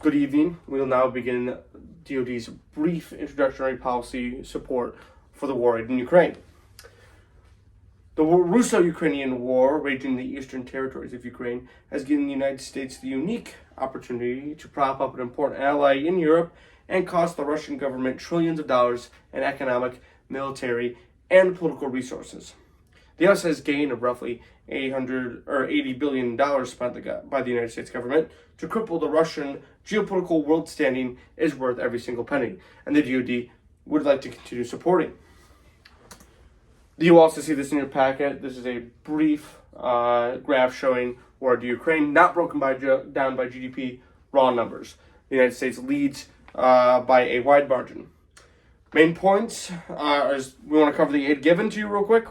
Good evening. We will now begin DoD's brief introductory policy support for the war in Ukraine. The Russo-Ukrainian War, raging in the eastern territories of Ukraine, has given the United States the unique opportunity to prop up an important ally in Europe and cost the Russian government trillions of dollars in economic, military, and political resources. The U.S. has gained of roughly $80 billion spent by the United States government to cripple the Russian geopolitical world standing is worth every single penny, and the DoD would like to continue supporting. You also see this in your packet. This is a brief graph showing war to Ukraine, not broken down by GDP, raw numbers. The United States leads by a wide margin. Main points is we want to cover the aid given to you real quick,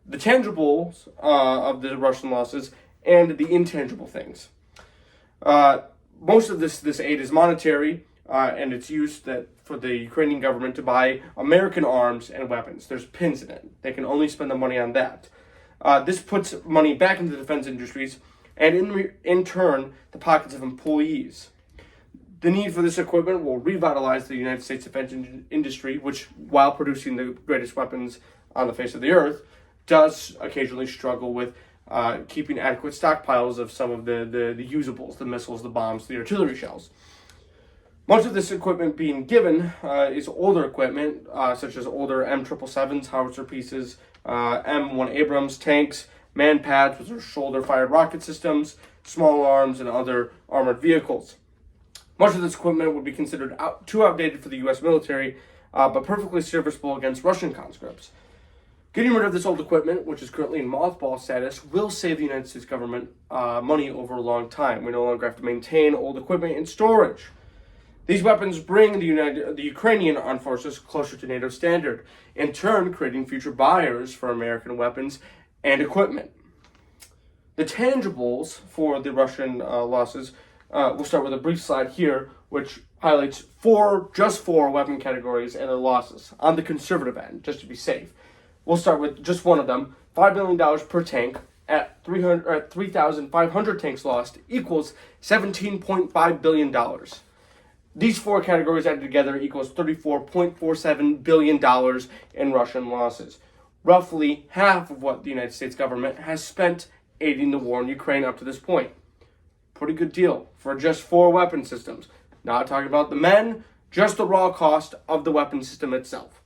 the tangibles of the Russian losses, and the intangible things. Most of this aid is monetary, and it's used for the Ukrainian government to buy American arms and weapons. There's pins in it. They can only spend the money on that. This puts money back into the defense industries, and in turn, the pockets of employees. The need for this equipment will revitalize the United States defense industry, which, while producing the greatest weapons on the face of the earth, does occasionally struggle with keeping adequate stockpiles of some of the usables, the missiles, the bombs, the artillery shells. Much of this equipment being given is older equipment, such as older M777s, howitzer pieces, M1 Abrams tanks, man-pads, which are shoulder-fired rocket systems, small arms, and other armored vehicles. Much of this equipment would be considered too outdated for the U.S. military, but perfectly serviceable against Russian conscripts. Getting rid of this old equipment, which is currently in mothball status, will save the United States government money over a long time. We no longer have to maintain old equipment in storage. These weapons bring the Ukrainian armed forces closer to NATO standard, in turn creating future buyers for American weapons and equipment. The tangibles for the Russian losses, we'll start with a brief slide here, which highlights just four weapon categories and their losses on the conservative end, just to be safe. We'll start with just one of them. $5 million per tank at 3,500 tanks lost equals $17.5 billion. These four categories added together equals $34.47 billion in Russian losses. Roughly half of what the United States government has spent aiding the war in Ukraine up to this point. Pretty good deal for just four weapon systems. Not talking about the men, just the raw cost of the weapon system itself.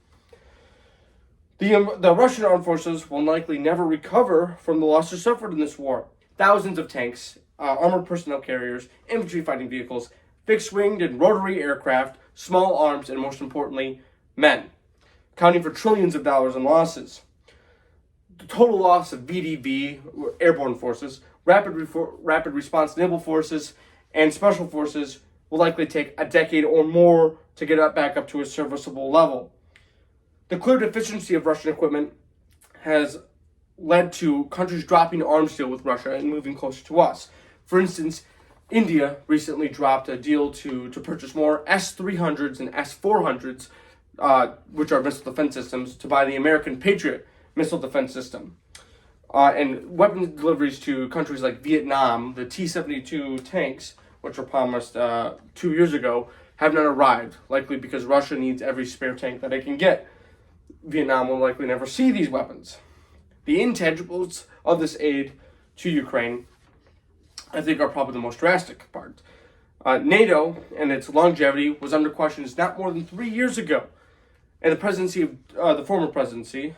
The Russian armed forces will likely never recover from the losses suffered in this war. Thousands of tanks, armored personnel carriers, infantry fighting vehicles, fixed-winged and rotary aircraft, small arms, and most importantly, men, accounting for trillions of dollars in losses. The total loss of VDV, airborne forces, rapid response naval forces, and special forces will likely take a decade or more to get back up to a serviceable level. The clear deficiency of Russian equipment has led to countries dropping arms deal with Russia and moving closer to us. For instance, India recently dropped a deal to purchase more S-300s and S-400s, which are missile defense systems, to buy the American Patriot missile defense system. And weapons deliveries to countries like Vietnam, the T-72 tanks, which were promised 2 years ago, have not arrived, likely because Russia needs every spare tank that it can get. Vietnam will likely never see these weapons. The intangibles of this aid to Ukraine, I think, are probably the most drastic part. NATO and its longevity was under question not more than 3 years ago, and the presidency of the former presidency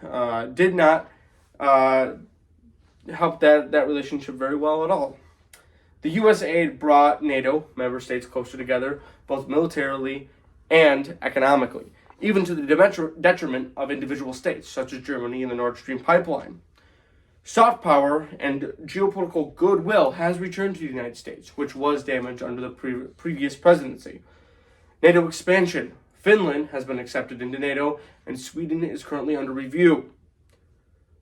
did not help that relationship very well at all. The U.S. aid brought NATO member states closer together, both militarily and economically, even to the detriment of individual states, such as Germany and the Nord Stream pipeline. Soft power and geopolitical goodwill has returned to the United States, which was damaged under the previous presidency. NATO expansion. Finland has been accepted into NATO, and Sweden is currently under review.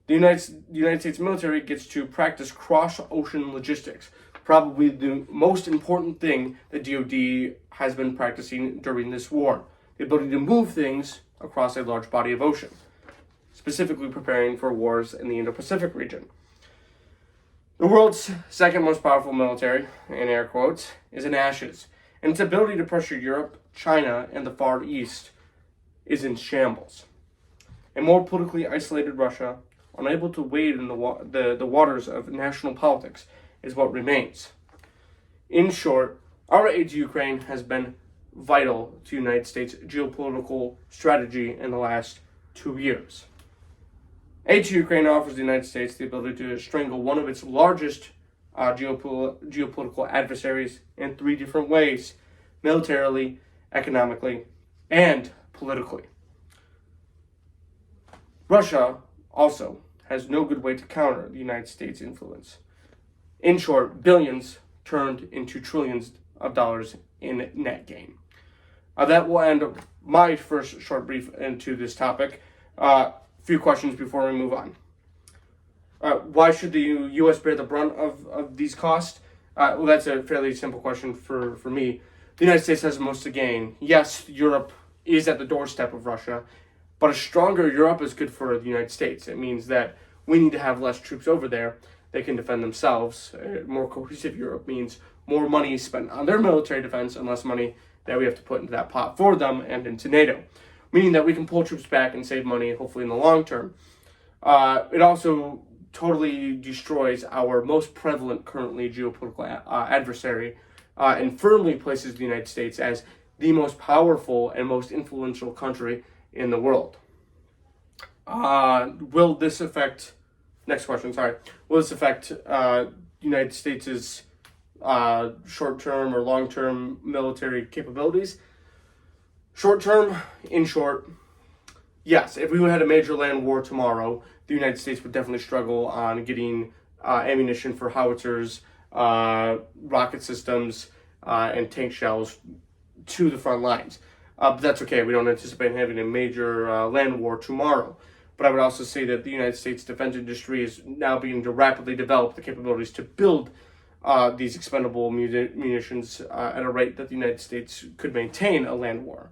The United States military gets to practice cross-ocean logistics, probably the most important thing the DoD has been practicing during this war. The ability to move things across a large body of ocean, specifically preparing for wars in the Indo-Pacific region. The world's second most powerful military, in air quotes, is in ashes, and its ability to pressure Europe, China, and the Far East is in shambles. A more politically isolated Russia, unable to wade in the waters of national politics, is what remains. In short, our aid to Ukraine has been vital to the United States' geopolitical strategy in the last 2 years. Aid to Ukraine offers the United States the ability to strangle one of its largest geopolitical adversaries in 3 different ways: militarily, economically, and politically. Russia also has no good way to counter the United States' influence. In short, billions turned into trillions of dollars in net gain. That will end my first short brief into this topic. Few questions before we move on. Why should the U.S. bear the brunt of these costs? Well, that's a fairly simple question for me. The United States has the most to gain. Yes, Europe is at the doorstep of Russia, but a stronger Europe is good for the United States. It means that we need to have less troops over there. They can defend themselves. A more cohesive Europe means more money spent on their military defense and less money that we have to put into that pot for them and into NATO, meaning that we can pull troops back and save money, hopefully in the long term. It also totally destroys our most prevalent currently geopolitical adversary and firmly places the United States as the most powerful and most influential country in the world. Will this affect... Next question, sorry. Will this affect United States' short-term or long-term military capabilities? Short-term, in short, yes. If we had a major land war tomorrow, the United States would definitely struggle on getting ammunition for howitzers, rocket systems, and tank shells to the front lines. But that's okay. We don't anticipate having a major land war tomorrow. But I would also say that the United States defense industry is now beginning to rapidly develop the capabilities to build these expendable munitions at a rate that the United States could maintain a land war.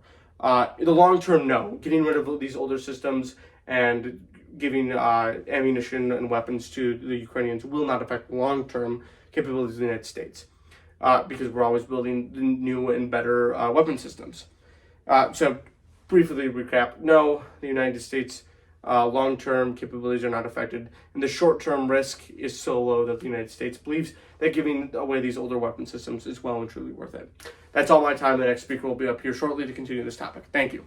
In the long term, no. Getting rid of these older systems and giving ammunition and weapons to the Ukrainians will not affect long-term capabilities of the United States because we're always building new and better weapon systems. So briefly recap, no, the United States long-term capabilities are not affected, and the short-term risk is so low that the United States believes that giving away these older weapon systems is well and truly worth it. That's all my time. The next speaker will be up here shortly to continue this topic. Thank you.